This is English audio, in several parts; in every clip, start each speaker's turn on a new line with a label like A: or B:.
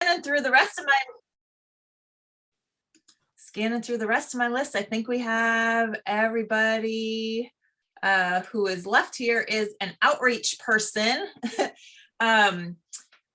A: scanning through the rest of my list. I think we have everybody who is left here is an outreach person.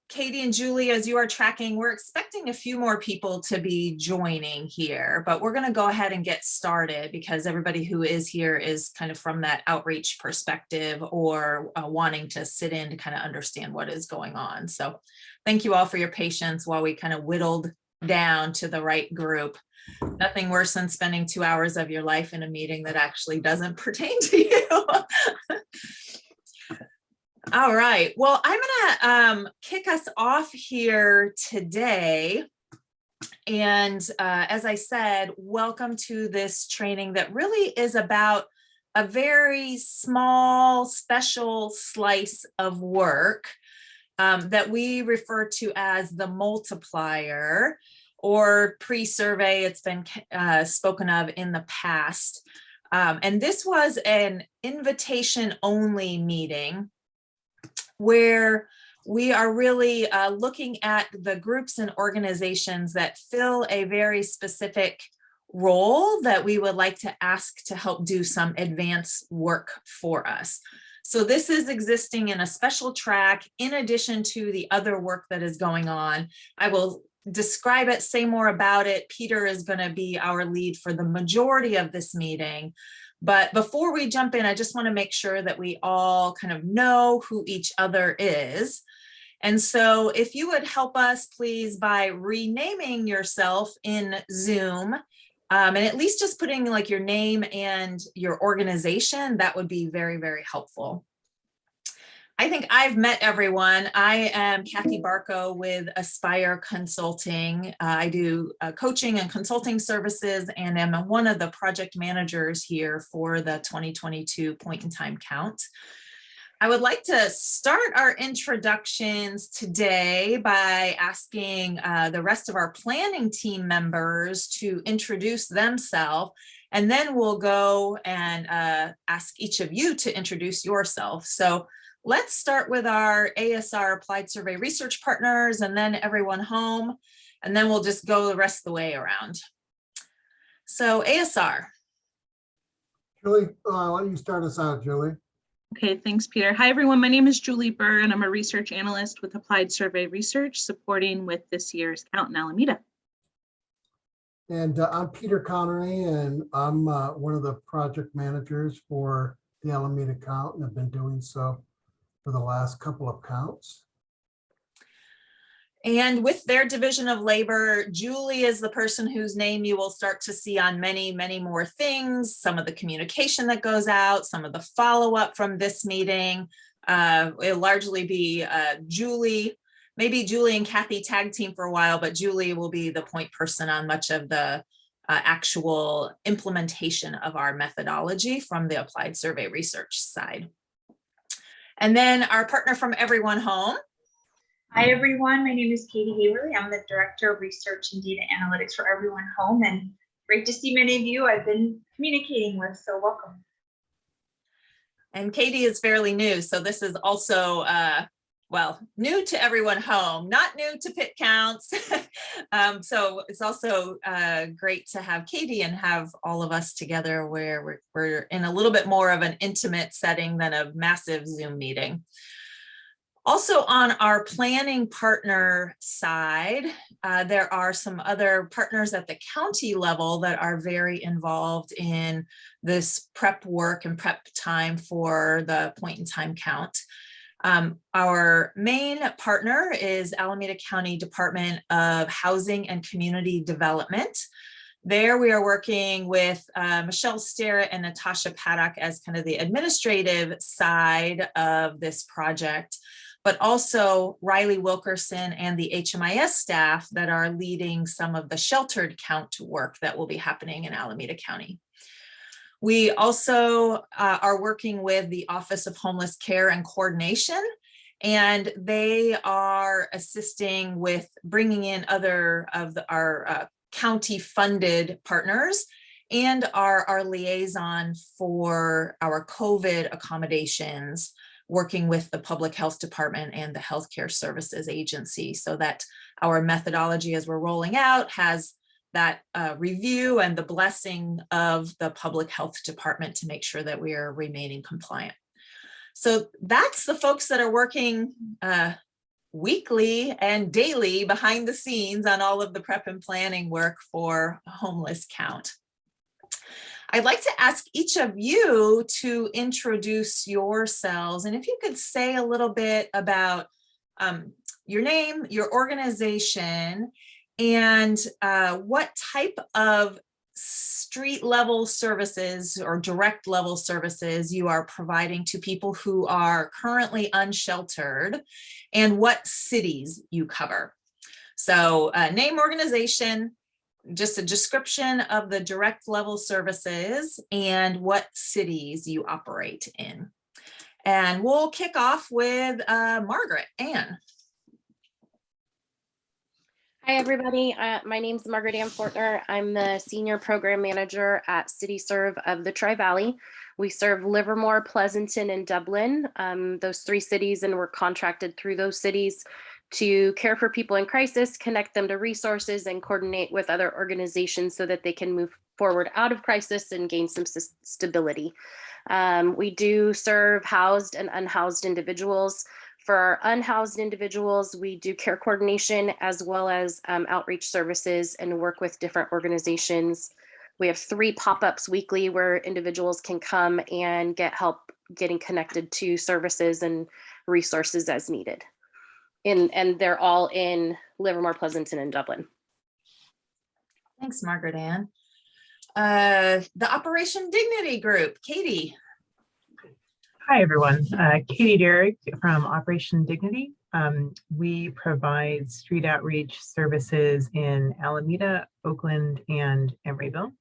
A: Katie and Julie, as you are tracking, we're expecting a few more people to be joining here, but we're going to go ahead and get started because everybody who is here is kind of from that outreach perspective or wanting to sit in to kind of understand what is going on. So thank you all for your patience while we kind of whittled down to the right group. Nothing worse than spending 2 hours of your life in a meeting that actually doesn't pertain to you. All right, well, I'm gonna kick us off here today. And as I said, welcome to this training that really is about a very small, special slice of work that we refer to as the multiplier, or pre-survey. It's been spoken of in the past. And this was an invitation-only meeting where we are really looking at the groups and organizations that fill a very specific role that we would like to ask to help do some advanced work for us. So this is existing in a special track in addition to the other work that is going on. I will describe it, say more about it. Peter is going to be our lead for the majority of this meeting. But before we jump in, I just want to make sure that we all kind of know who each other is. And so if you would help us, please, by renaming yourself in Zoom, and at least just putting like your name and your organization, that would be very, very helpful. I think I've met everyone. I am Kathy Barco with Aspire Consulting. I do coaching and consulting services and am one of the project managers here for the 2022 point in time count. I would like to start our introductions today by asking the rest of our planning team members to introduce themselves, and then we'll go and ask each of you to introduce yourself. So let's start with our ASR Applied Survey Research Partners and then everyone home, and then we'll just go the rest of the way around. So ASR.
B: Julie, why don't you start us out, Julie?
C: Okay, thanks, Peter. Hi, everyone. My name is Julie Burr, and I'm a research analyst with Applied Survey Research, supporting with this year's count in Alameda.
B: And I'm Peter Connery, and I'm one of the project managers for the Alameda count, and I've been doing so for the last couple of counts.
A: And with their division of labor, Julie is the person whose name you will start to see on many, many more things, some of the communication that goes out, some of the follow-up from this meeting. It'll largely be Julie, maybe Julie and Kathy tag team for a while, but Julie will be the point person on much of the actual implementation of our methodology from the Applied Survey Research side. And then our partner from EveryOne Home.
D: Hi, everyone. My name is Katie Hayward. I'm the Director of Research and Data Analytics for EveryOne Home, and great to see many of you I've been communicating with, so welcome.
A: And Katie is fairly new, so this is also, well, new to EveryOne Home, not new to pit counts. So it's also great to have Katie and have all of us together where we're in a little bit more of an intimate setting than a massive Zoom meeting. Also on our planning partner side, there are some other partners at the county level that are very involved in this prep work and prep time for the point in time count. Our main partner is Alameda County Department of Housing and Community Development. There we are working with Michelle Sterrett and Natasha Paddock as kind of the administrative side of this project, but also Riley Wilkerson and the HMIS staff that are leading some of the sheltered count work that will be happening in Alameda County. We also are working with the Office of Homeless Care and Coordination, and they are assisting with bringing in other of our county funded partners and are our liaison for our COVID accommodations, working with the Public Health Department and the Healthcare Services Agency so that our methodology as we're rolling out has that review and the blessing of the public health department to make sure that we are remaining compliant. So that's the folks that are working weekly and daily behind the scenes on all of the prep and planning work for homeless count. I'd like to ask each of you to introduce yourselves, and if you could say a little bit about your name, your organization, and what type of street level services or direct level services you are providing to people who are currently unsheltered, and what cities you cover. So name, organization, just a description of the direct level services and what cities you operate in. And we'll kick off with Margaret Ann.
E: Hi, everybody. My name is Margaret Ann Fortner. I'm the Senior Program Manager at CityServe of the Tri-Valley. We serve Livermore, Pleasanton, and Dublin, those 3 cities, and we're contracted through those cities to care for people in crisis, connect them to resources, and coordinate with other organizations so that they can move forward out of crisis and gain some stability. We do serve housed and unhoused individuals. For our unhoused individuals, we do care coordination as well as outreach services and work with different organizations. We have 3 pop-ups weekly where individuals can come and get help getting connected to services and resources as needed. And they're all in Livermore, Pleasanton, and Dublin.
A: Thanks, Margaret Ann. The Operation Dignity Group, Katie.
F: Hi, everyone. Katie Derrick from Operation Dignity. We provide street outreach services in Alameda, Oakland, and Emeryville.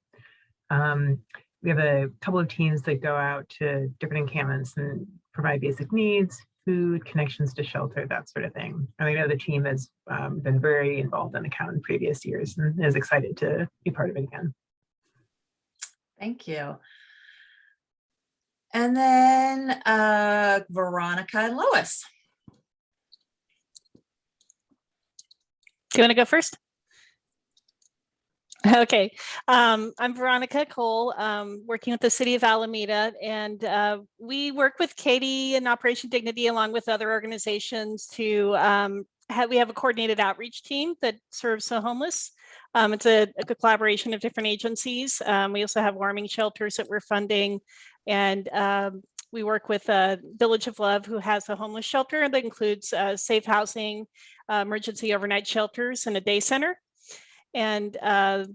F: We have a couple of teams that go out to different encampments and provide basic needs, food, connections to shelter, that sort of thing. And I know the team has been very involved in the count in previous years and is excited to be part of it again.
A: Thank you. And then Veronica and Lois.
G: Do you want to go first? Okay, I'm Veronica Cole, working with the City of Alameda, and we work with Katie and Operation Dignity along with other organizations to we have a coordinated outreach team that serves the homeless. It's a collaboration of different agencies. We also have warming shelters that we're funding, and we work with Village of Love, who has a homeless shelter that includes safe housing, emergency overnight shelters, and a day center. And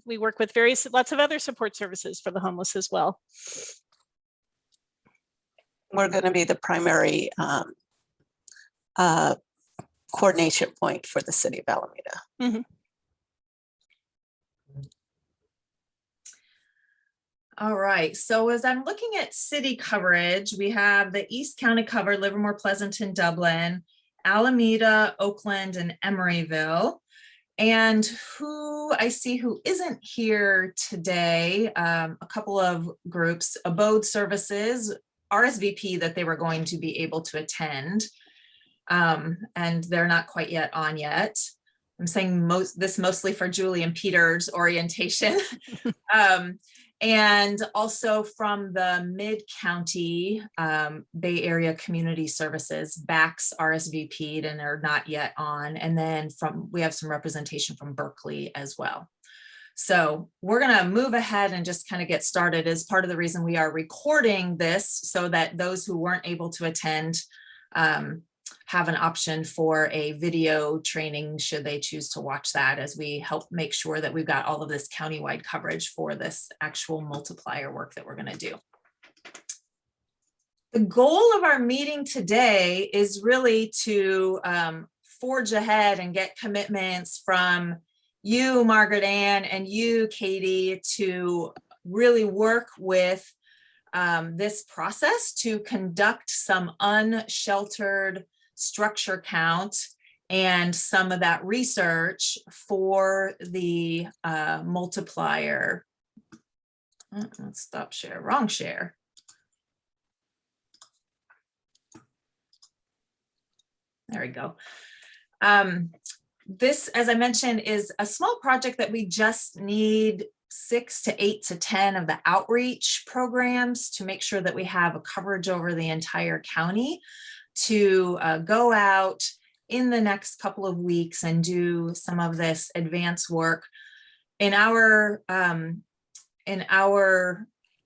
G: we work with lots of other support services for the homeless as well.
H: We're going to be the primary coordination point for the City of Alameda.
G: Mm-hmm.
A: All right, so as I'm looking at city coverage, we have the East County covered, Livermore, Pleasanton, Dublin, Alameda, Oakland, and Emeryville. And who I see who isn't here today, a couple of groups, Abode Services, RSVP that they were going to be able to attend, and they're not quite yet on yet. I'm saying this mostly for Julie and Peter's orientation. And also from the Mid-County Bay Area Community Services, BACS RSVP'd and are not yet on. And then we have some representation from Berkeley as well. So we're gonna move ahead and just kind of get started as part of the reason we are recording this so that those who weren't able to attend have an option for a video training should they choose to watch that, as we help make sure that we've got all of this countywide coverage for this actual multiplier work that we're going to do. The goal of our meeting today is really to forge ahead and get commitments from you, Margaret Ann, and you, Katie, to really work with this process to conduct some unsheltered structure count and some of that research for the multiplier. Let's stop share, wrong share. There we go. This, as I mentioned, is a small project that we just need 6 to 8 to 10 of the outreach programs to make sure that we have a coverage over the entire county to go out in the next couple of weeks and do some of this advanced work. In our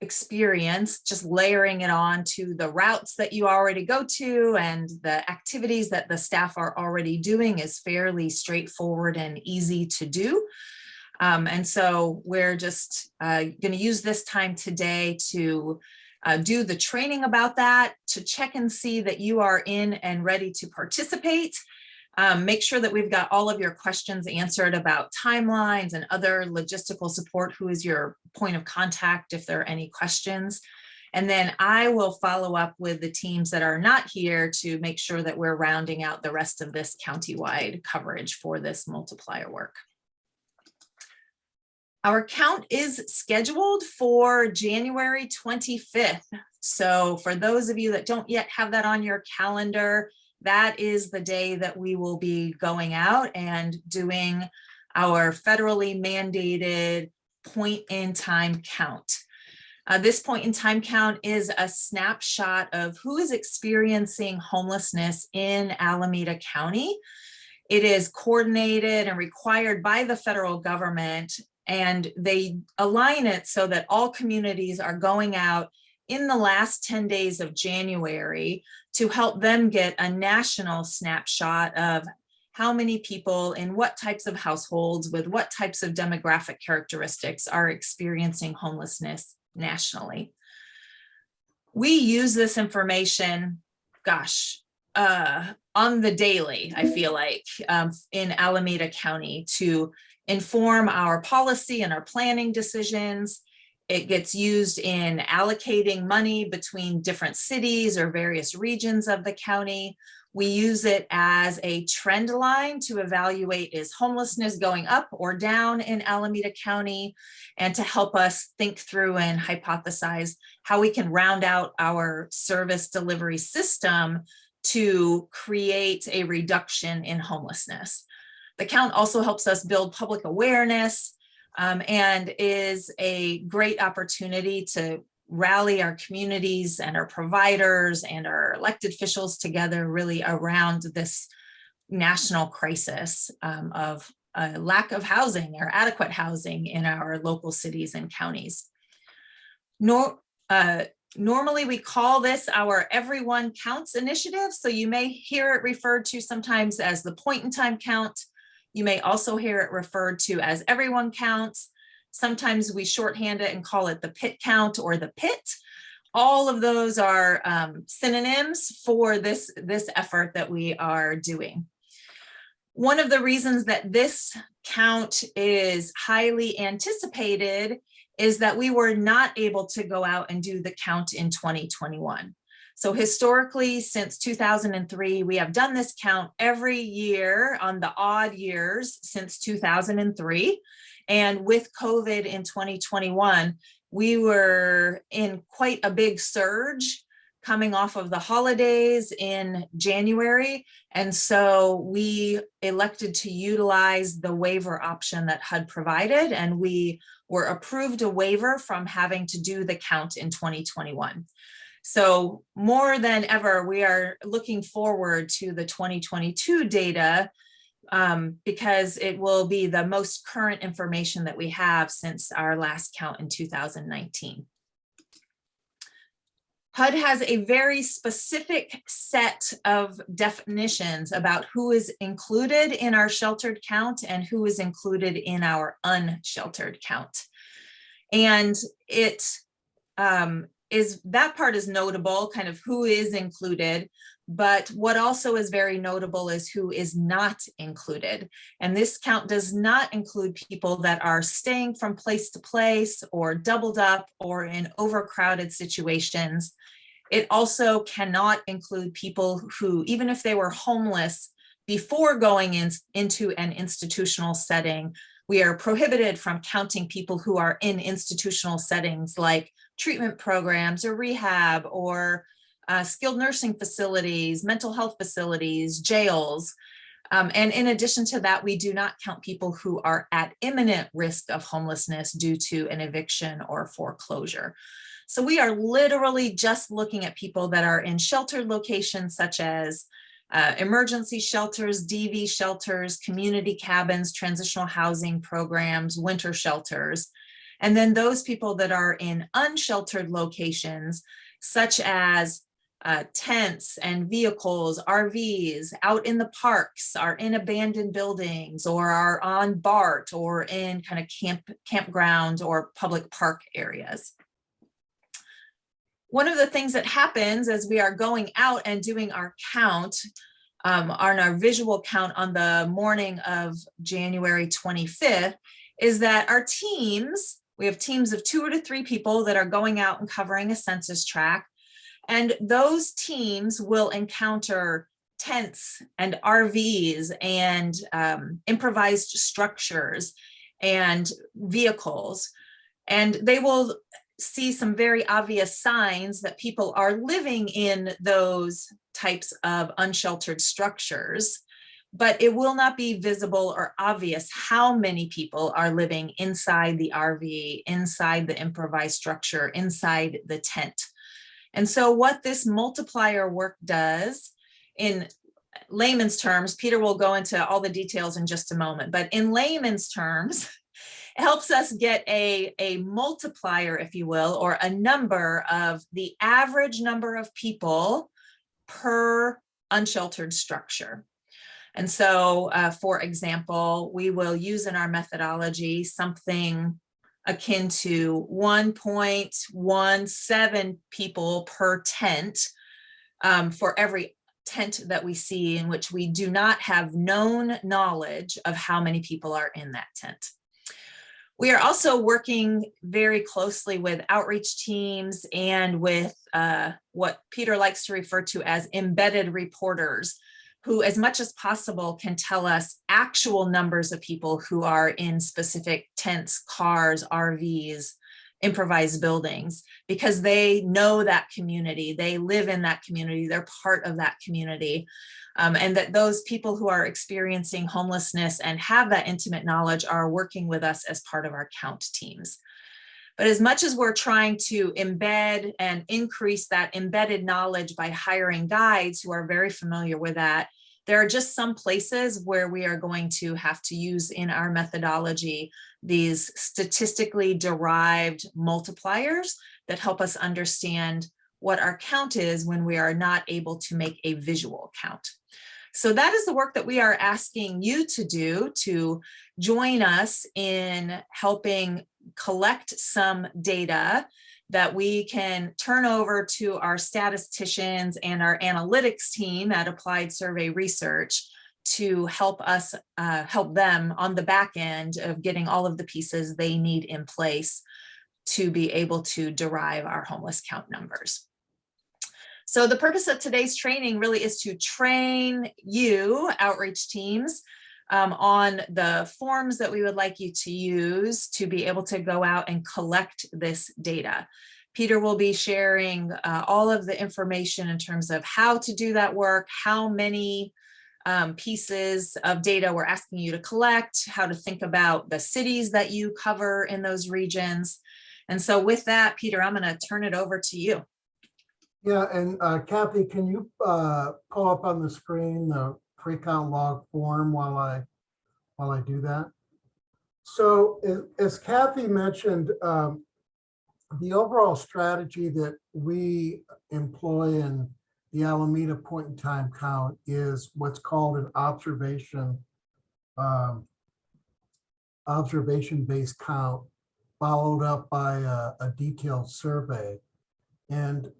A: experience, just layering it on to the routes that you already go to and the activities that the staff are already doing is fairly straightforward and easy to do. And so we're just going to use this time today to do the training about that, to check and see that you are in and ready to participate. Make sure that we've got all of your questions answered about timelines and other logistical support. Who is your point of contact if there are any questions? And then I will follow up with the teams that are not here to make sure that we're rounding out the rest of this countywide coverage for this multiplier work. Our count is scheduled for January 25th. So for those of you that don't yet have that on your calendar, that is the day that we will be going out and doing our federally mandated point in time count. This point in time count is a snapshot of who is experiencing homelessness in Alameda County. It is coordinated and required by the federal government, and they align it so that all communities are going out in the last 10 days of January to help them get a national snapshot of how many people in what types of households with what types of demographic characteristics are experiencing homelessness nationally. We use this information, on the daily, I feel like, in Alameda County to inform our policy and our planning decisions. It gets used in allocating money between different cities or various regions of the county. We use it as a trend line to evaluate, is homelessness going up or down in Alameda County, and to help us think through and hypothesize how we can round out our service delivery system to create a reduction in homelessness. The count also helps us build public awareness and is a great opportunity to rally our communities and our providers and our elected officials together really around this national crisis of lack of housing or adequate housing in our local cities and counties. Normally we call this our EveryOne Counts initiative. So you may hear it referred to sometimes as the point in time count. You may also hear it referred to as EveryOne Counts. Sometimes we shorthand it and call it the PIT count or the PIT. All of those are synonyms for this effort that we are doing. One of the reasons that this count is highly anticipated is that we were not able to go out and do the count in 2021. So historically, since 2003, we have done this count every year on the odd years since 2003. And with COVID in 2021, we were in quite a big surge coming off of the holidays in January. And so we elected to utilize the waiver option that HUD provided, and we were approved a waiver from having to do the count in 2021. So more than ever, we are looking forward to the 2022 data because it will be the most current information that we have since our last count in 2019. HUD has a very specific set of definitions about who is included in our sheltered count and who is included in our unsheltered count. And it that part is notable, kind of who is included, but what also is very notable is who is not included. And this count does not include people that are staying from place to place or doubled up or in overcrowded situations. It also cannot include people who, even if they were homeless before going into an institutional setting, we are prohibited from counting people who are in institutional settings like treatment programs or rehab or skilled nursing facilities, mental health facilities, jails. And in addition to that, we do not count people who are at imminent risk of homelessness due to an eviction or foreclosure. So we are literally just looking at people that are in sheltered locations such as emergency shelters, DV shelters, community cabins, transitional housing programs, winter shelters. And then those people that are in unsheltered locations such as tents and vehicles, RVs, out in the parks, are in abandoned buildings, or are on BART, or in kind of campgrounds or public park areas. One of the things that happens as we are going out and doing our count, on our visual count on the morning of January 25th, is that our teams, we have teams of 2 to 3 people that are going out and covering a census tract. And those teams will encounter tents and RVs and improvised structures and vehicles. And they will see some very obvious signs that people are living in those types of unsheltered structures, but it will not be visible or obvious how many people are living inside the RV, inside the improvised structure, inside the tent. And so what this multiplier work does, in layman's terms, Peter will go into all the details in just a moment, but in layman's terms, it helps us get a multiplier, if you will, or a number of the average number of people per unsheltered structure. And so, for example, we will use in our methodology something akin to 1.17 people per tent for every tent that we see in which we do not have known knowledge of how many people are in that tent. We are also working very closely with outreach teams and with what Peter likes to refer to as embedded reporters, who as much as possible can tell us actual numbers of people who are in specific tents, cars, RVs, improvised buildings, because they know that community, they live in that community, they're part of that community. And that those people who are experiencing homelessness and have that intimate knowledge are working with us as part of our count teams. But as much as we're trying to embed and increase that embedded knowledge by hiring guides who are very familiar with that, there are just some places where we are going to have to use in our methodology these statistically derived multipliers that help us understand what our count is when we are not able to make a visual count. So that is the work that we are asking you to do, to join us in helping collect some data that we can turn over to our statisticians and our analytics team at Applied Survey Research to help us, help them on the back end of getting all of the pieces they need in place to be able to derive our homeless count numbers. So the purpose of today's training really is to train you, outreach teams, on the forms that we would like you to use to be able to go out and collect this data. Peter will be sharing all of the information in terms of how to do that work, how many pieces of data we're asking you to collect, how to think about the cities that you cover in those regions. And so with that, Peter, I'm going to turn it over to you.
B: Yeah, and Kathy, can you pull up on the screen the pre-count log form while I do that? So as Kathy mentioned, the overall strategy that we employ in the Alameda point in time count is what's called an observation-based count, followed up by a detailed survey. And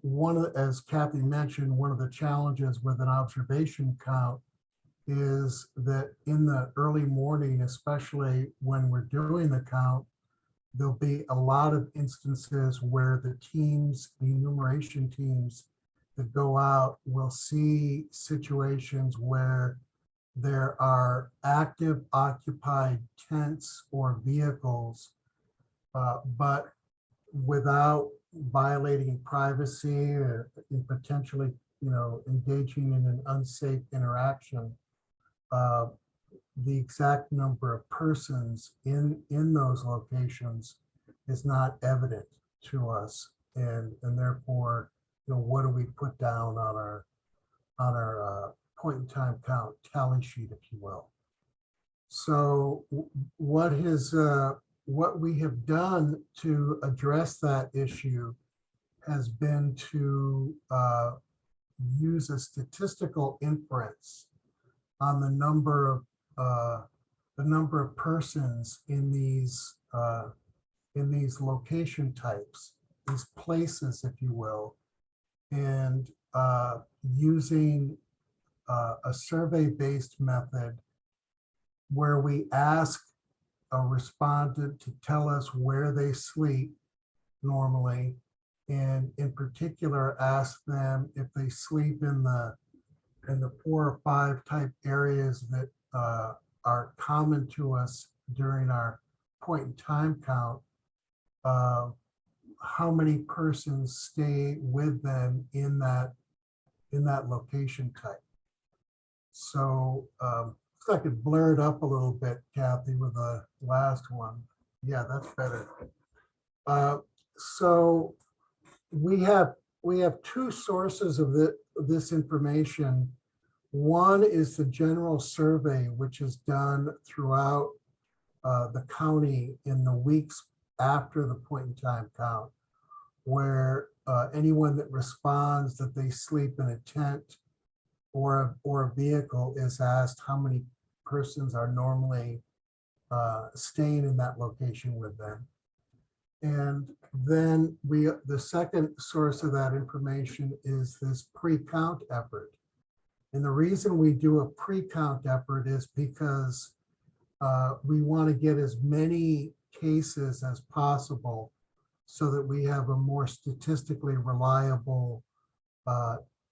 B: as Kathy mentioned, one of the challenges with an observation count is that in the early morning, especially when we're doing the count, there'll be a lot of instances where the teams, the enumeration teams that go out will see situations where there are active occupied tents or vehicles, but without violating privacy or potentially, engaging in an unsafe interaction. the exact number of persons in those locations is not evident to us, and therefore, what do we put down on our point in time count tally sheet, if you will. So what we have done to address that issue has been to use a statistical inference on the number of persons in these location types, these places, if you will, and using a survey-based method where we ask a respondent to tell us where they sleep normally, and in particular ask them if they sleep in the 4 or 5 type areas that are common to us during our point in time count, how many persons stay with them in that location type. So if I could blur it up a little bit, Kathy, with the last one. Yeah, that's better. So we have 2 sources of this information. One is the general survey, which is done throughout the county in the weeks after the point in time count, where anyone that responds that they sleep in a tent or a vehicle is asked how many persons are normally staying in that location with them. And then the second source of that information is this pre-count effort. And the reason we do a pre-count effort is because we want to get as many cases as possible so that we have a more statistically reliable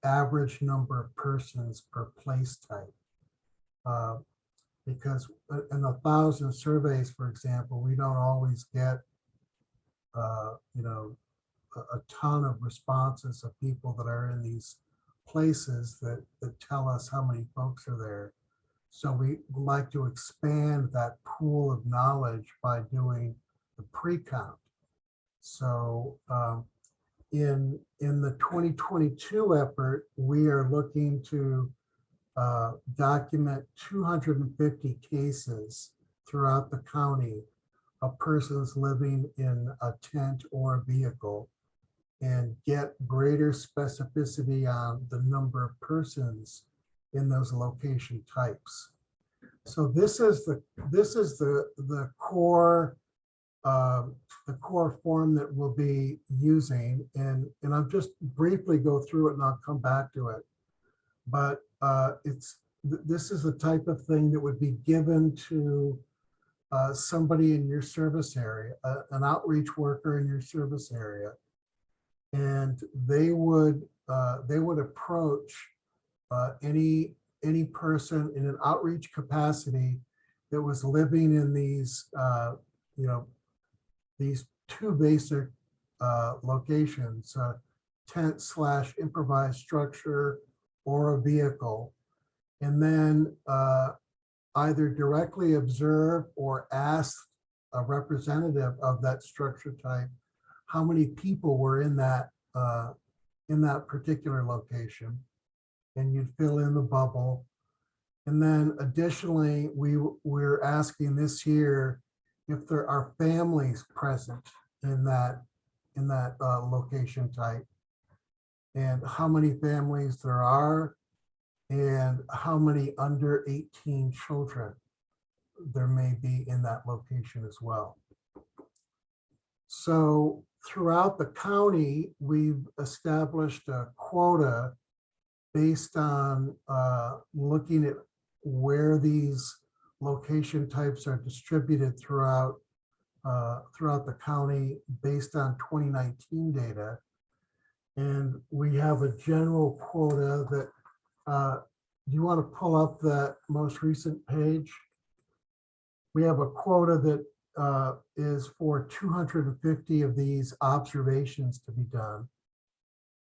B: average number of persons per place type. Because in 1,000 surveys, for example, we don't always get a ton of responses of people that are in these places that tell us how many folks are there. So we like to expand that pool of knowledge by doing the pre-count. So in the 2022 effort, we are looking to document 250 cases throughout the county of persons living in a tent or a vehicle, and get greater specificity on the number of persons in those location types. So this is the core form that we'll be using, and I'll just briefly go through it and I'll come back to it. But this is the type of thing that would be given to somebody in your service area, an outreach worker in your service area, and they would approach any person in an outreach capacity that was living in these these 2 basic locations, tent / improvised structure or a vehicle, and then either directly observe or ask a representative of that structure type how many people were in that particular location, and you'd fill in the bubble. And then additionally, we're asking this year if there are families present in that location type, and how many families there are, and how many under 18 children there may be in that location as well. So throughout the county, we've established a quota based on looking at where these location types are distributed throughout the county based on 2019 data. And we have a general quota that, do you want to pull up that most recent page? We have a quota that is for 250 of these observations to be done.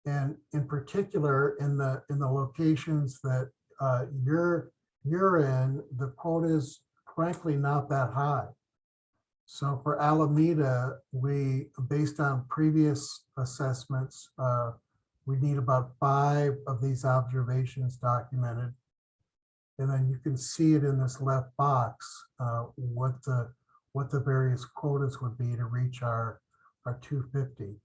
B: And in particular, in the locations that you're you're in, the quota is frankly not that high. So for Alameda, based on previous assessments, we need about 5 of these observations documented. And then you can see it in this left box, what the various quotas would be to reach our 250.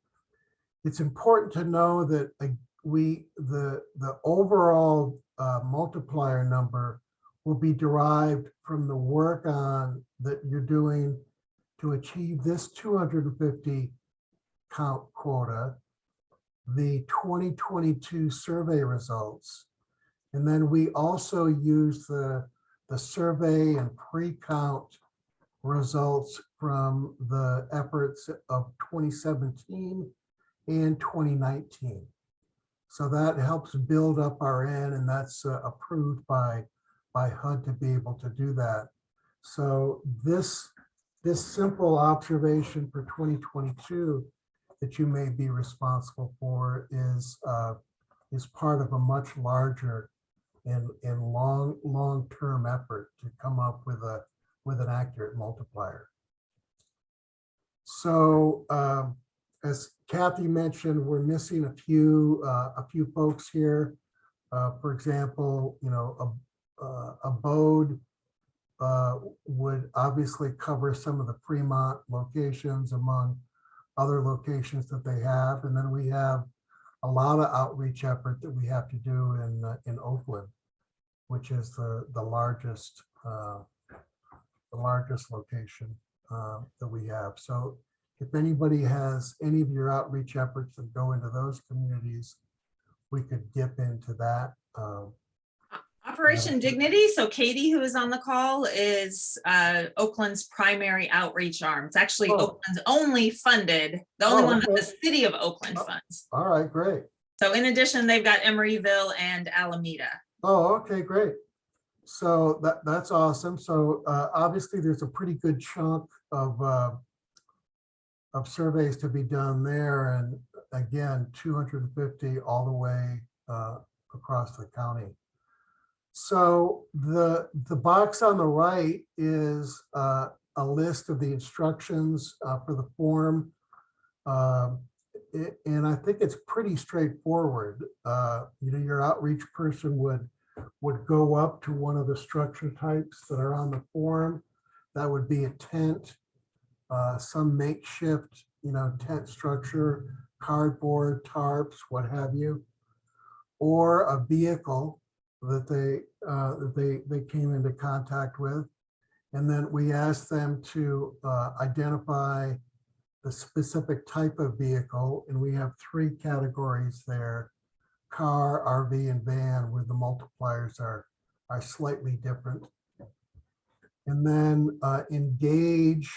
B: It's important to know that the overall multiplier number will be derived from the work that you're doing to achieve this 250 count quota, the 2022 survey results, and then we also use the survey and pre-count results from the efforts of 2017 and 2019. So that helps build up our N, and that's approved by HUD to be able to do that. So this simple observation for 2022 that you may be responsible for is part of a much larger and long-term effort to come up with an accurate multiplier. So as Kathy mentioned, we're missing a few folks here. For example, Abode would obviously cover some of the Fremont locations among other locations that they have. And then we have a lot of outreach effort that we have to do in Oakland, which is the largest location that we have. So if anybody has any of your outreach efforts that go into those communities, we could dip into that.
A: Operation Dignity. So Katie, who is on the call, is Oakland's primary outreach arm. It's actually Oakland's only funded, the only one that the city of Oakland funds.
B: All right, great.
A: So in addition, they've got Emeryville and Alameda.
B: Oh, okay, great. So that's awesome. So obviously there's a pretty good chunk of surveys to be done there. And again, 250 all the way across the county. So the box on the right is a list of the instructions for the form. And I think it's pretty straightforward. Your outreach person would go up to one of the structure types that are on the form. That would be a tent, some makeshift, tent structure, cardboard, tarps, what have you, or a vehicle that they came into contact with. And then we asked them to identify the specific type of vehicle. And we have 3 categories there: car, RV, and van, where the multipliers are slightly different. And then engage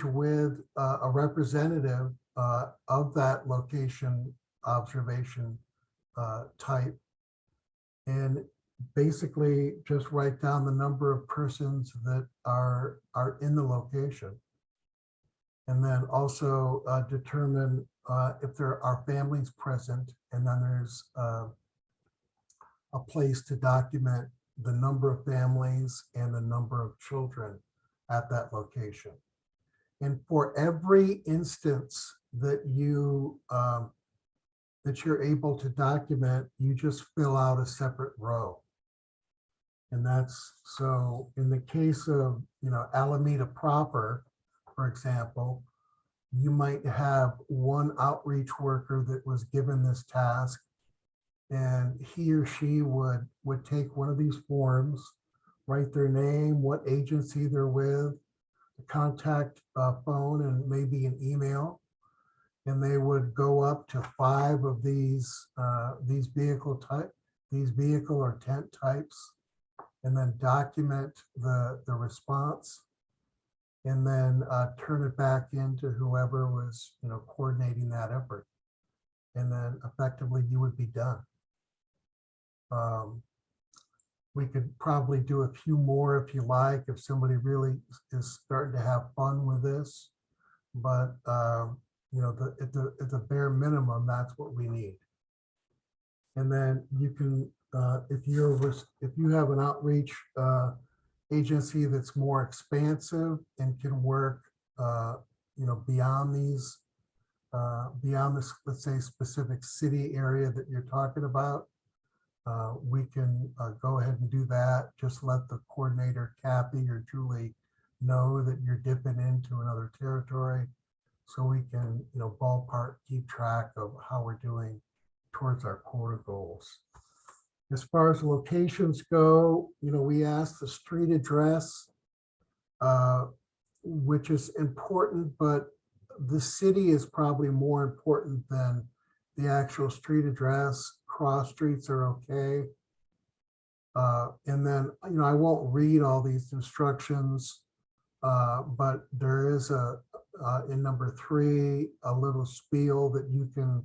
B: with a representative of that location observation type, and basically just write down the number of persons that are in the location. And then also determine if there are families present, and then there's a place to document the number of families and the number of children at that location. And for every instance that you're able to document, you just fill out a separate row. And that's, so in the case of, Alameda proper, for example, you might have one outreach worker that was given this task, and he or she would take one of these forms, write their name, what agency they're with, the contact phone, and maybe an email. And they would go up to 5 of these vehicle or tent types, and then document the response, and then turn it back into whoever was coordinating that effort. And then effectively you would be done. We could probably do a few more if you like, if somebody really is starting to have fun with this, but at the bare minimum, that's what we need. And then you can if you have an outreach agency that's more expansive and can work, beyond these, beyond this, let's say, specific city area that you're talking about, we can go ahead and do that. Just let the coordinator, Kathy or Julie, know that you're dipping into another territory, so we can, ballpark keep track of how we're doing towards our quota goals. As far as locations go, we asked the street address, which is important, but the city is probably more important than the actual street address. Cross streets are okay. And then, I won't read all these instructions, but there is in number 3, a little spiel that you can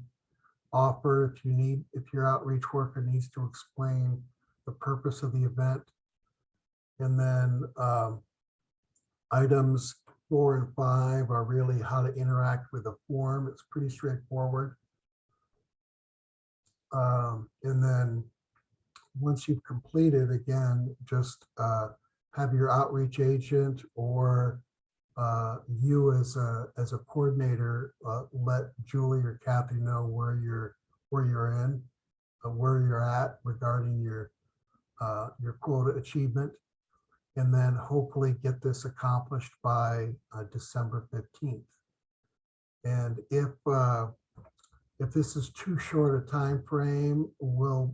B: offer if your outreach worker needs to explain the purpose of the event. And then items 4 and 5 are really how to interact with the form. It's pretty straightforward. And then once you've completed, again, just have your outreach agent or you as a coordinator let Julie or Kathy know where you're at regarding your quota achievement, and then hopefully get this accomplished by December 15th. And if this is too short a time frame, we'll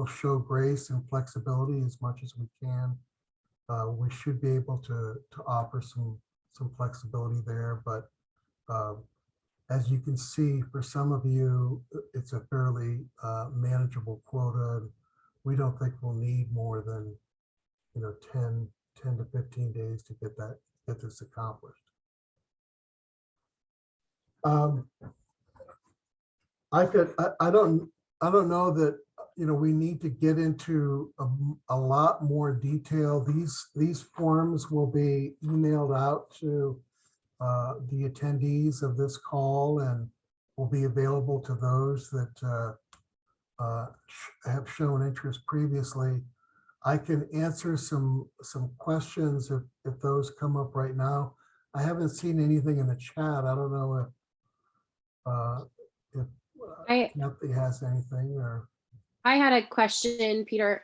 B: show grace and flexibility as much as we can. We should be able to offer some flexibility there, but as you can see, for some of you, it's a fairly manageable quota. We don't think we'll need more than 10 to 15 days to get this accomplished. I don't know that we need to get into a lot more detail. These forms will be emailed out to the attendees of this call and will be available to those that have shown interest previously. I can answer some questions if those come up right now. I haven't seen anything in the chat. I don't know if Kathy has anything or.
E: I had a question, Peter.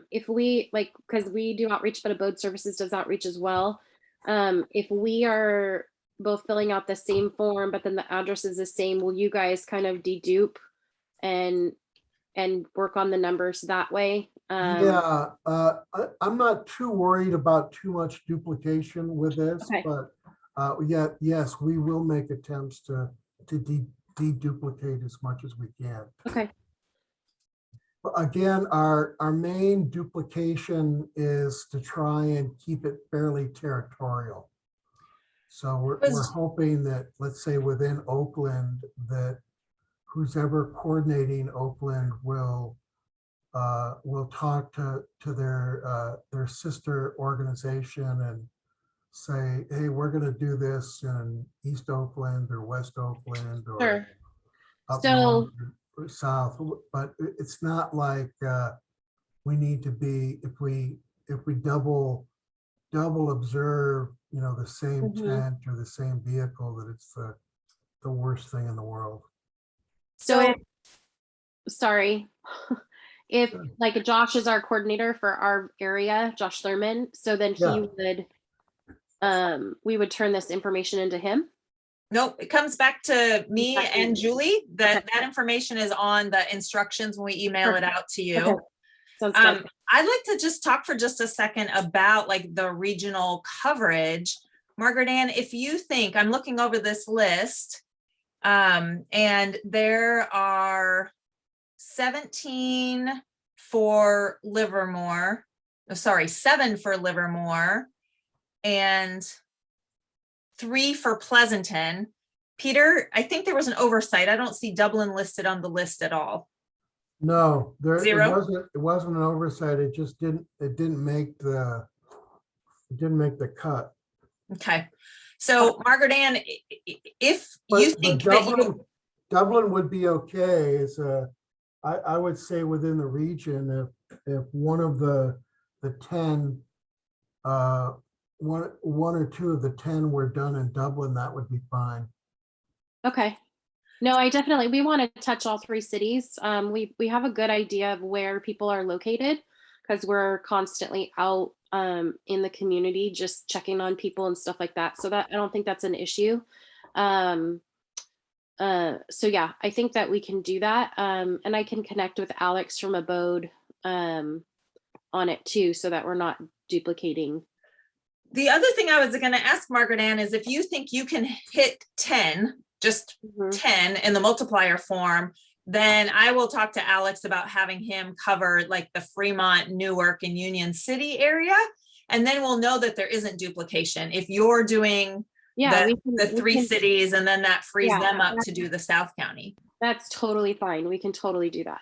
E: If we because we do outreach, but Abode Services does outreach as well. If we are both filling out the same form, but then the address is the same, will you guys kind of dedupe and work on the numbers that way?
B: Yeah, I'm not too worried about too much duplication with this,
E: Okay.
B: but yes, we will make attempts to deduplicate as much as we can.
E: Okay.
B: Again, our main duplication is to try and keep it fairly territorial. So we're hoping that, let's say within Oakland, that who's ever coordinating Oakland will talk to their sister organization and say, hey, we're going to do this in East Oakland or West Oakland or
E: Sure.
B: up
E: So
B: north or south, but it's not like we need to be, if we double observe, the same tent or the same vehicle, that it's the worst thing in the world.
E: So sorry. If like Josh is our coordinator for our area, Josh Thurman, so then he would, we would turn this information into him.
A: Nope, it comes back to me
E: Exactly.
A: and Julie. That
E: Okay.
A: information is on the instructions when we email it out to you.
E: Okay. Sounds good.
A: I'd like to just talk for just a second about like the regional coverage. Margaret Ann, if you think, I'm looking over this list, and there are 17 for Livermore, sorry, 7 for Livermore, and 3 for Pleasanton. Peter, I think there was an oversight. I don't see Dublin listed on the list at all.
B: No,
A: Zero?
B: it wasn't an oversight. It just didn't make the cut.
A: Okay. So Margaret Ann, if
B: But
A: you think that you,
B: Dublin would be okay as I would say within the region, if one of the 10, one or two of the 10 were done in Dublin, that would be fine.
E: Okay. No, we want to touch all 3 cities. We have a good idea of where people are located because we're constantly out in the community, just checking on people and stuff like that. So that I don't think that's an issue. So yeah, I think that we can do that. And I can connect with Alex from Abode on it too, so that we're not duplicating.
A: The other thing I was going to ask Margaret Ann is if you think you can hit 10, just 10 in the multiplier form, then I will talk to Alex about having him cover like the Fremont, Newark, and Union City area. And then we'll know that there isn't duplication. If you're doing the 3 cities, and then that frees them up to do the South County.
E: That's totally fine. We can totally do that.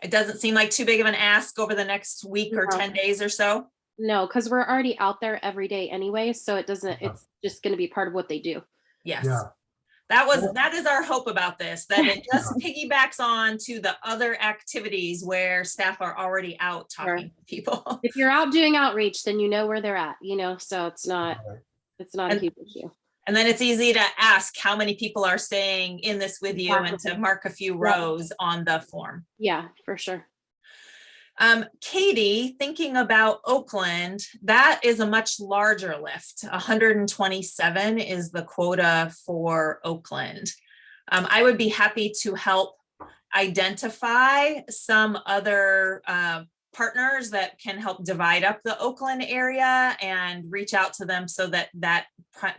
A: It doesn't seem like too big of an ask over the next week or 10 days or so.
E: No, because we're already out there every day anyway. So it's just going to be part of what they do.
A: Yes.
B: Yeah.
A: That is our hope about this, that it just piggybacks on to the other activities where staff are already out talking to people.
E: If you're out doing outreach, then you know where they're at, so it's not a huge issue.
A: And then it's easy to ask how many people are staying in this with you and to mark a few rows on the form.
E: Yeah, for sure.
A: Katie, thinking about Oakland, that is a much larger lift. 127 is the quota for Oakland. I would be happy to help identify some other partners that can help divide up the Oakland area and reach out to them so that that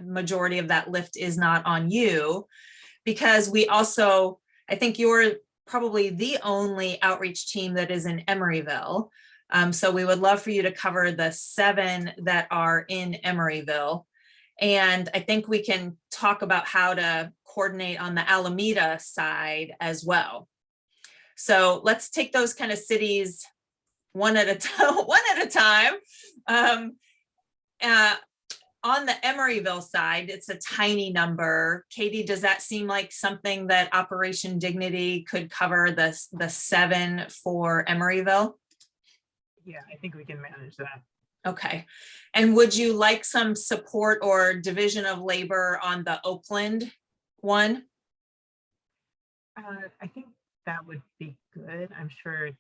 A: majority of that lift is not on you. Because we also, I think you're probably the only outreach team that is in Emeryville. So we would love for you to cover the 7 that are in Emeryville. And I think we can talk about how to coordinate on the Alameda side as well. So let's take those kind of cities one at a time. On the Emeryville side, it's a tiny number. Katie, does that seem like something that Operation Dignity could cover, the 7 for Emeryville?
F: Yeah, I think we can manage that.
A: Okay. And would you like some support or division of labor on the Oakland one?
F: I think that would be good. I'm sure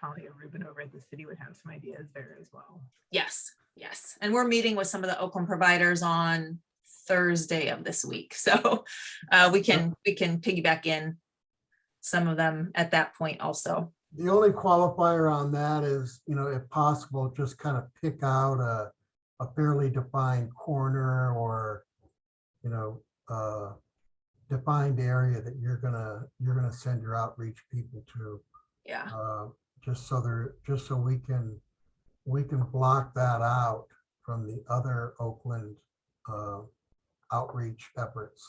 F: Talia Rubin over at the city would have some ideas there as well.
A: Yes. Yes. And we're meeting with some of the Oakland providers on Thursday of this week. So we can piggyback in some of them at that point also.
B: The only qualifier on that is, if possible, just kind of pick out a fairly defined corner or, defined area that you're gonna send your outreach people to.
A: Yeah.
B: Just so we can block that out from the other Oakland outreach efforts.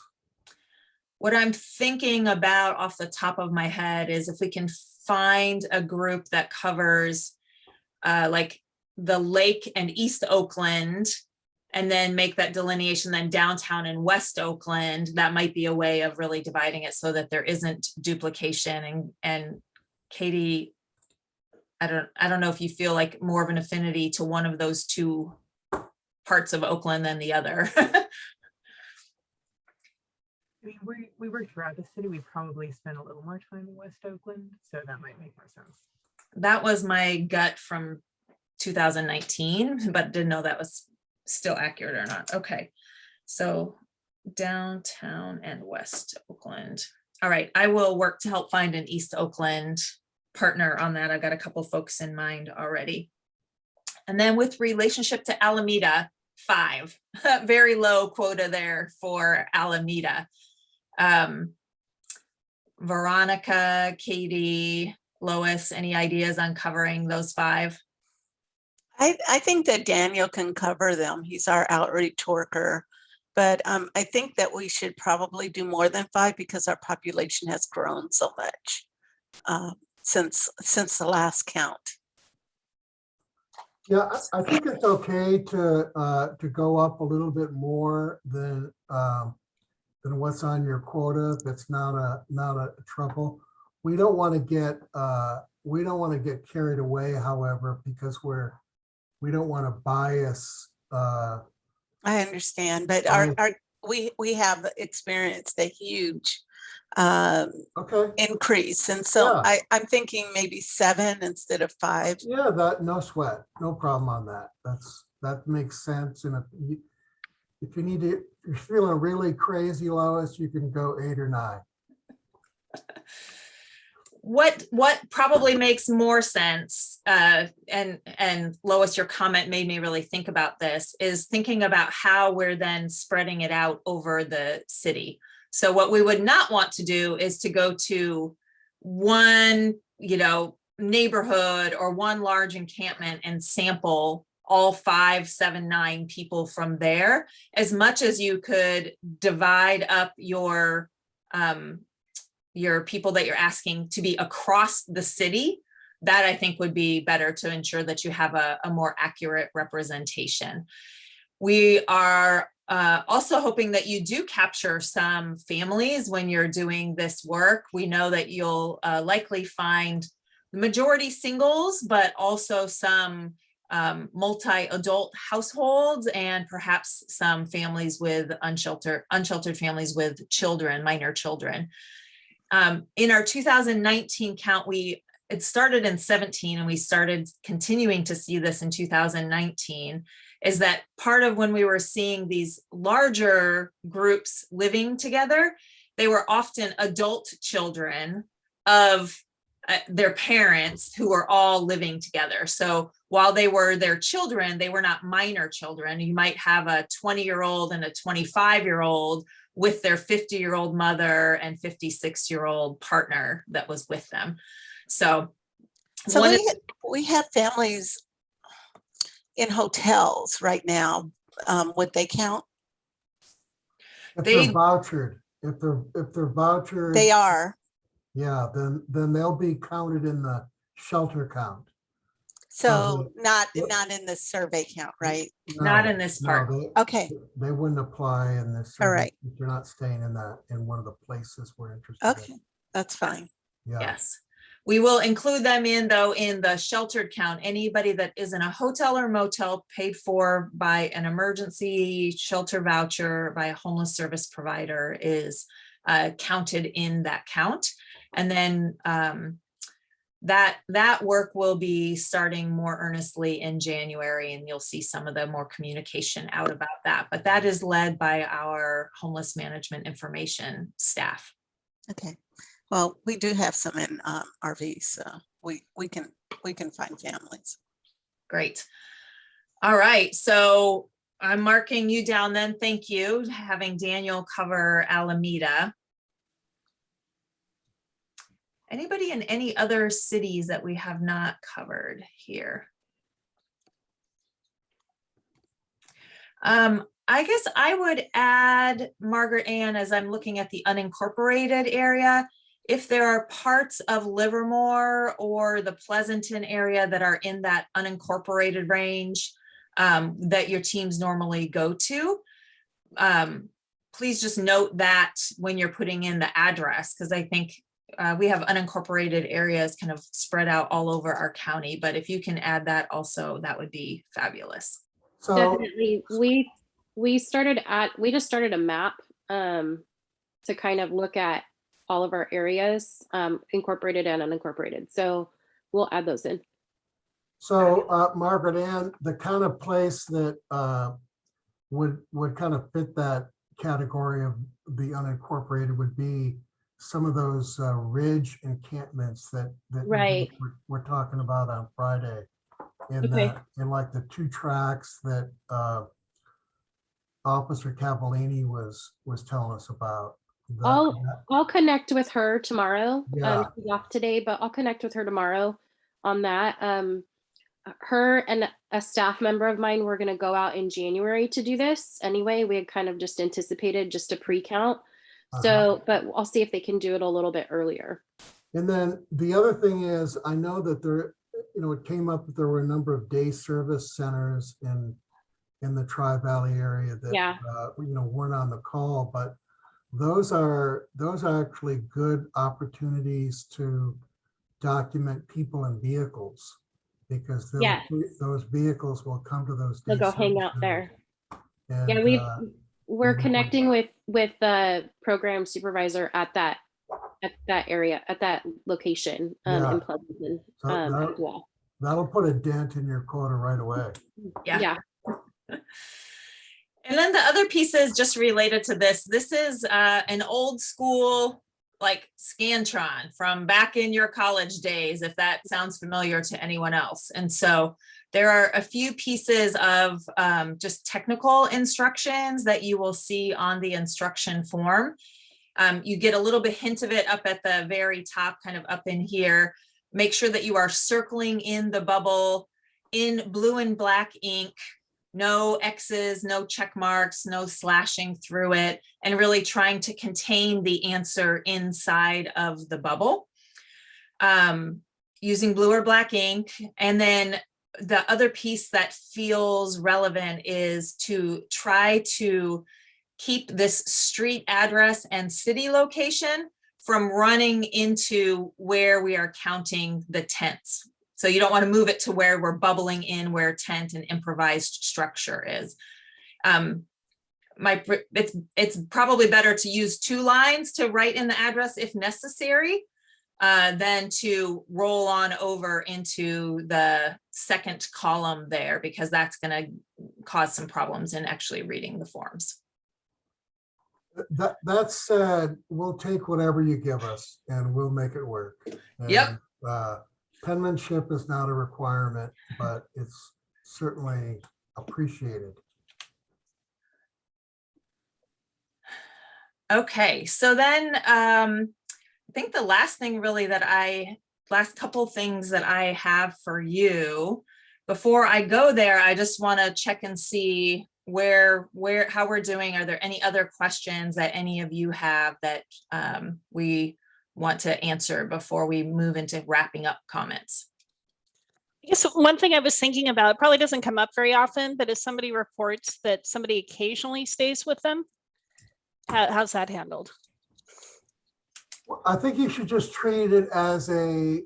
A: What I'm thinking about off the top of my head is if we can find a group that covers like the Lake and East Oakland, and then make that delineation then downtown and West Oakland, that might be a way of really dividing it so that there isn't duplication. And Katie, I don't know if you feel like more of an affinity to one of those 2 parts of Oakland than the other.
F: I mean, we work throughout the city. We probably spend a little more time in West Oakland, so that might make more sense.
A: That was my gut from 2019, but didn't know that was still accurate or not. Okay, so downtown and West Oakland. All right, I will work to help find an East Oakland partner on that. I've got a couple folks in mind already. And then with relationship to Alameda, 5, very low quota there for Alameda. Veronica, Katie, Lois, any ideas on covering those 5?
H: I think that Daniel can cover them. He's our outreach worker. But I think that we should probably do more than 5 because our population has grown so much since the last count.
B: Yeah, I think it's okay to go up a little bit more than what's on your quota. If it's not a trouble. we don't want to get, carried away, however, because we don't want to bias.
H: I understand, but we have experienced a huge
B: Okay,
H: increase. And so
B: Yeah.
H: I'm thinking maybe 7 instead of 5.
B: yeah, no sweat, no problem on that. That makes sense. And if you need to, if you're feeling really crazy, Lois, you can go 8 or 9.
A: What probably makes more sense, and Lois, your comment made me really think about this, is thinking about how we're then spreading it out over the city. So what we would not want to do is to go to one, neighborhood or one large encampment and sample all 5, 7, 9 people from there. As much as you could divide up your people that you're asking to be across the city, that I think would be better to ensure that you have a more accurate representation. We are also hoping that you do capture some families when you're doing this work. We know that you'll likely find the majority singles, but also some multi-adult households, and perhaps some families with unsheltered families with children, minor children. In our 2019 count, it started in 17 and we started continuing to see this in 2019, is that part of when we were seeing these larger groups living together, they were often adult children of their parents who were all living together. So while they were their children, they were not minor children. You might have a 20-year-old and a 25-year-old with their 50-year-old mother and 56-year-old partner that was with them. So
H: we have families in hotels right now. Would they count?
B: If they're vouchered, if they're vouchered.
H: They are.
B: Yeah, then they'll be counted in the shelter count.
H: So not in the survey count, right?
A: Not in this part.
H: Okay.
B: They wouldn't apply in this.
H: All right.
B: If you're not staying in one of the places we're interested
H: Okay,
B: in.
H: that's fine.
B: Yeah.
A: Yes. We will include them in the sheltered count. Anybody that is in a hotel or motel paid for by an emergency shelter voucher by a homeless service provider is counted in that count. And then that work will be starting more earnestly in January, and you'll see some of the more communication out about that. But that is led by our homeless management information staff.
H: Okay. Well, we do have some in RVs, so we can find families.
A: Great. All right. So I'm marking you down then. Thank you. Having Daniel cover Alameda. Anybody in any other cities that we have not covered here? I guess I would add, Margaret Ann, as I'm looking at the unincorporated area, if there are parts of Livermore or the Pleasanton area that are in that unincorporated range that your teams normally go to, please just note that when you're putting in the address, because I think we have unincorporated areas kind of spread out all over our county, but if you can add that also, that would be fabulous.
B: So
E: Definitely. We just started a map to kind of look at all of our areas, incorporated and unincorporated. So we'll add those in.
B: So Margaret Ann, the kind of place that would kind of fit that category of the unincorporated would be some of those ridge encampments that
E: Right.
B: we're talking about on Friday. In like the 2 tracks that Officer Cavallini was telling us about.
E: I'll connect with her tomorrow.
B: Yeah.
E: She's off today, but I'll connect with her tomorrow on that. Her and a staff member of mine were going to go out in January to do this anyway. We had kind of just anticipated just a pre-count. So, but I'll see if they can do it a little bit earlier.
B: And then the other thing is, I know that there, it came up that there were a number of day service centers in the Tri-Valley area that, weren't on the call, but those are actually good opportunities to document people and vehicles, because
E: Yes.
B: those vehicles will come to those.
E: They'll
B: day
E: go hang
B: service
E: out there.
B: and,
E: Yeah, we're
B: and
E: connecting with the program supervisor at that area, at that location
B: Yeah.
E: in Pleasanton
B: So
E: as well.
B: that'll put a dent in your quota right away.
A: Yeah. And then the other piece is just related to this. This is an old school, like Scantron from back in your college days, if that sounds familiar to anyone else. And so there are a few pieces of just technical instructions that you will see on the instruction form. You get a little bit hint of it up at the very top, kind of up in here. Make sure that you are circling in the bubble in blue and black ink. No X's, no check marks, no slashing through it, and really trying to contain the answer inside of the bubble using blue or black ink. And then the other piece that feels relevant is to try to keep this street address and city location from running into where we are counting the tents. So you don't want to move it to where we're bubbling in where tent and improvised structure is. It's probably better to use 2 lines to write in the address if necessary, than to roll on over into the second column there, because that's going to cause some problems in actually reading the forms.
B: That said, we'll take whatever you give us and we'll make it work. And,
A: Yep.
B: Penmanship is not a requirement, but it's certainly appreciated.
A: Okay, so then I think the last thing really last couple things that I have for you, before I go there, I just want to check and see how we're doing. Are there any other questions that any of you have that we want to answer before we move into wrapping up comments?
G: I guess one thing I was thinking about, probably doesn't come up very often, but if somebody reports that somebody occasionally stays with them, how's that handled?
B: I think you should just treat it as a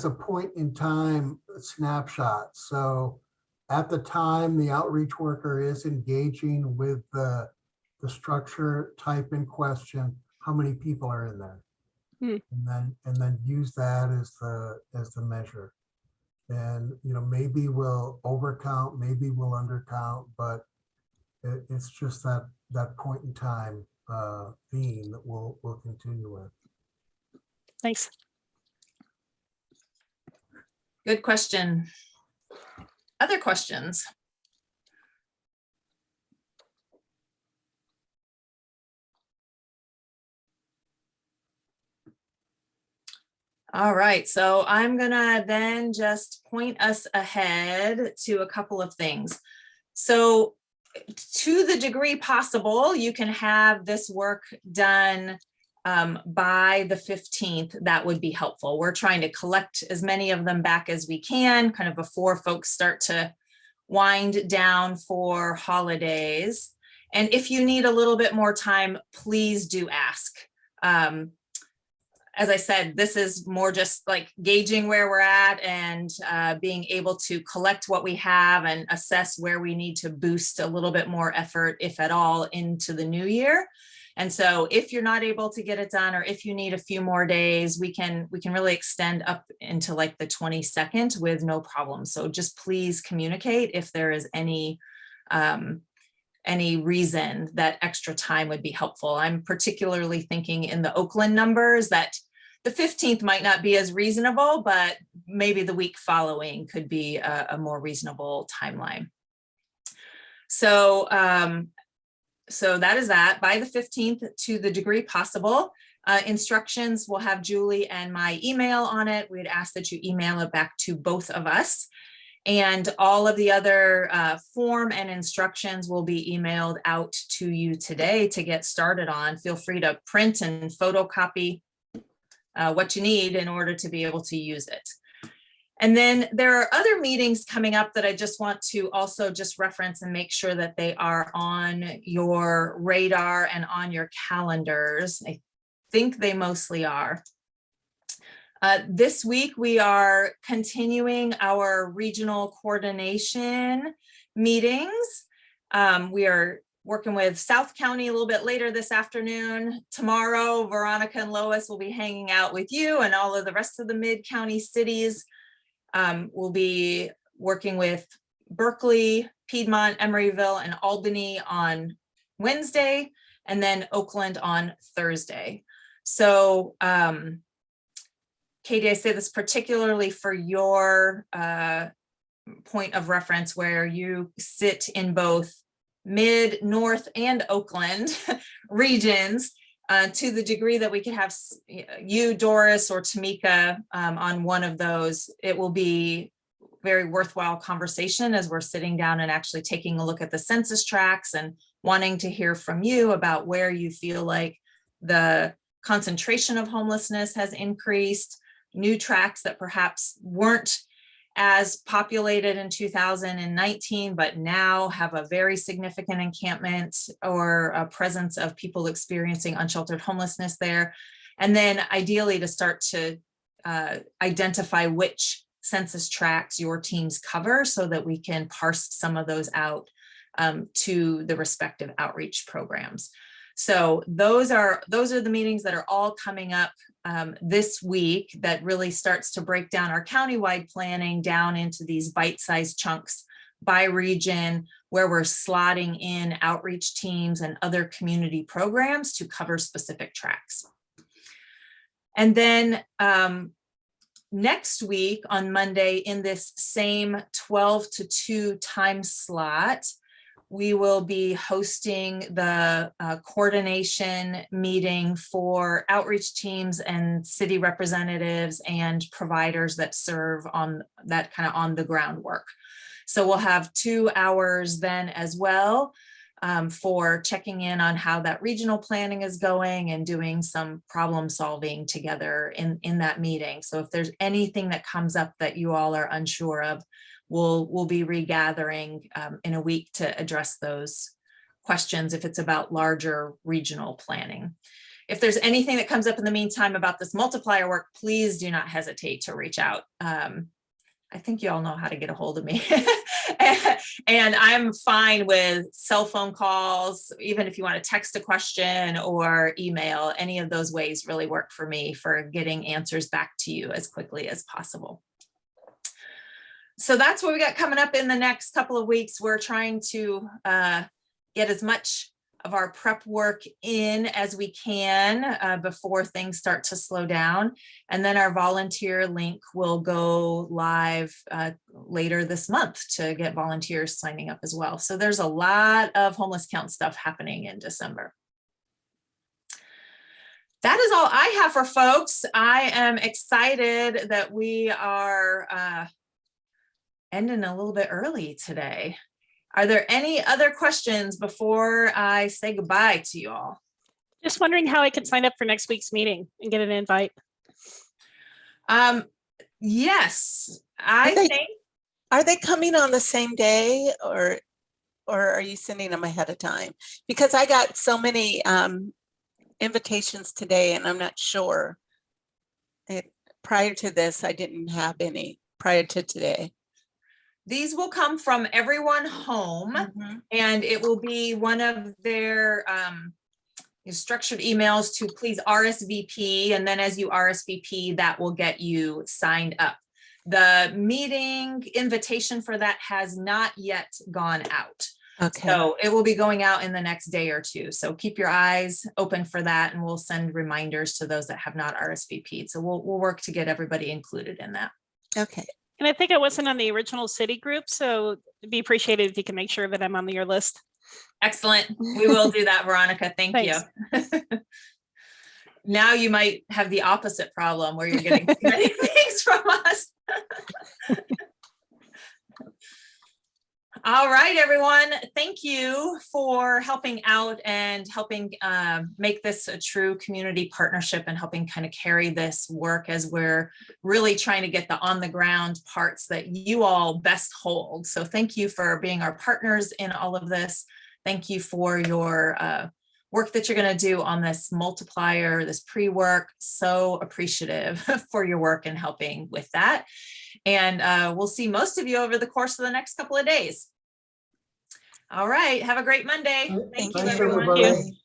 B: point in time snapshot. So at the time the outreach worker is engaging with the structure, type in question, how many people are in there, and then use that as the measure. And maybe we'll overcount, maybe we'll undercount, but it's just that point in time theme that we'll continue with.
G: Thanks.
A: Good question. Other questions? All right, so I'm gonna then just point us ahead to a couple of things. So to the degree possible, you can have this work done by the 15th. That would be helpful. We're trying to collect as many of them back as we can, kind of before folks start to wind down for holidays. And if you need a little bit more time, please do ask. As I said, this is more just like gauging where we're at and being able to collect what we have and assess where we need to boost a little bit more effort, if at all, into the new year. And so if you're not able to get it done, or if you need a few more days, we can really extend up into like the 22nd with no problem. So just please communicate if there is any reason that extra time would be helpful. I'm particularly thinking in the Oakland numbers that the 15th might not be as reasonable, but maybe the week following could be a more reasonable timeline. So, so that is that. By the 15th, to the degree possible, instructions will have Julie and my email on it. We'd ask that you email it back to both of us. And all of the other form and instructions will be emailed out to you today to get started on. Feel free to print and photocopy what you need in order to be able to use it. And then there are other meetings coming up that I just want to also just reference and make sure that they are on your radar and on your calendars. I think they mostly are. This week, we are continuing our regional coordination meetings. We are working with South County a little bit later this afternoon. Tomorrow, Veronica and Lois will be hanging out with you and all of the rest of the mid-county cities. We'll be working with Berkeley, Piedmont, Emeryville, and Albany on Wednesday, and then Oakland on Thursday. So, Katie, I say this particularly for your point of reference where you sit in both mid, north, and Oakland regions. To the degree that we could have you, Doris, or Tamika on one of those, it will be very worthwhile conversation as we're sitting down and actually taking a look at the census tracts and wanting to hear from you about where you feel like the concentration of homelessness has increased, new tracts that perhaps weren't as populated in 2019, but now have a very significant encampment or a presence of people experiencing unsheltered homelessness there. And then ideally to start to identify which census tracts your teams cover so that we can parse some of those out to the respective outreach programs. So those are the meetings that are all coming up this week that really starts to break down our countywide planning down into these bite-sized chunks by region where we're slotting in outreach teams and other community programs to cover specific tracks. And then next week on Monday in this same 12 to 2 time slot, we will be hosting the coordination meeting for outreach teams and city representatives and providers that serve on that kind of on the ground work. So we'll have 2 hours then as well for checking in on how that regional planning is going and doing some problem solving together in that meeting. So if there's anything that comes up that you all are unsure of, we'll be regathering in a week to address those questions if it's about larger regional planning. If there's anything that comes up in the meantime about this multiplier work, please do not hesitate to reach out. I think you all know how to get a hold of me. And I'm fine with cell phone calls, even if you want to text a question or email, any of those ways really work for me for getting answers back to you as quickly as possible. So that's what we got coming up in the next couple of weeks. We're trying to get as much of our prep work in as we can before things start to slow down. And then our volunteer link will go live later this month to get volunteers signing up as well. So there's a lot of homeless count stuff happening in December. That is all I have for folks. I am excited that we are ending a little bit early today. Are there any other questions before I say goodbye to you all?
G: Just wondering how I can sign up for next week's meeting and get an invite.
A: Yes, I think.
H: Are they coming on the same day or are you sending them ahead of time? Because I got so many invitations today and I'm not sure. Prior to this, I didn't have any prior to today.
A: These will come from EveryOne Home, and it will be one of their structured emails to please RSVP. And then as you RSVP, that will get you signed up. The meeting invitation for that has not yet gone out. Okay. So it will be going out in the next day or two. So keep your eyes open for that, and we'll send reminders to those that have not RSVP'd. So we'll work to get everybody included in that.
H: Okay.
G: And I think I wasn't on the original city group, so it'd be appreciated if you can make sure that I'm on your list.
A: Excellent. We will do that, Veronica. Thank you. Now you might have the opposite problem where you're getting too many things from us. All right, everyone. Thank you for helping out and helping make this a true community partnership and helping kind of carry this work as we're really trying to get the on the ground parts that you all best hold. So thank you for being our partners in all of this. Thank you for your work that you're going to do on this multiplier, this pre-work. So appreciative for your work and helping with that. And we'll see most of you over the course of the next couple of days. All right. Have a great Monday. Thank you,
B: Thanks,
A: everyone.
B: everybody.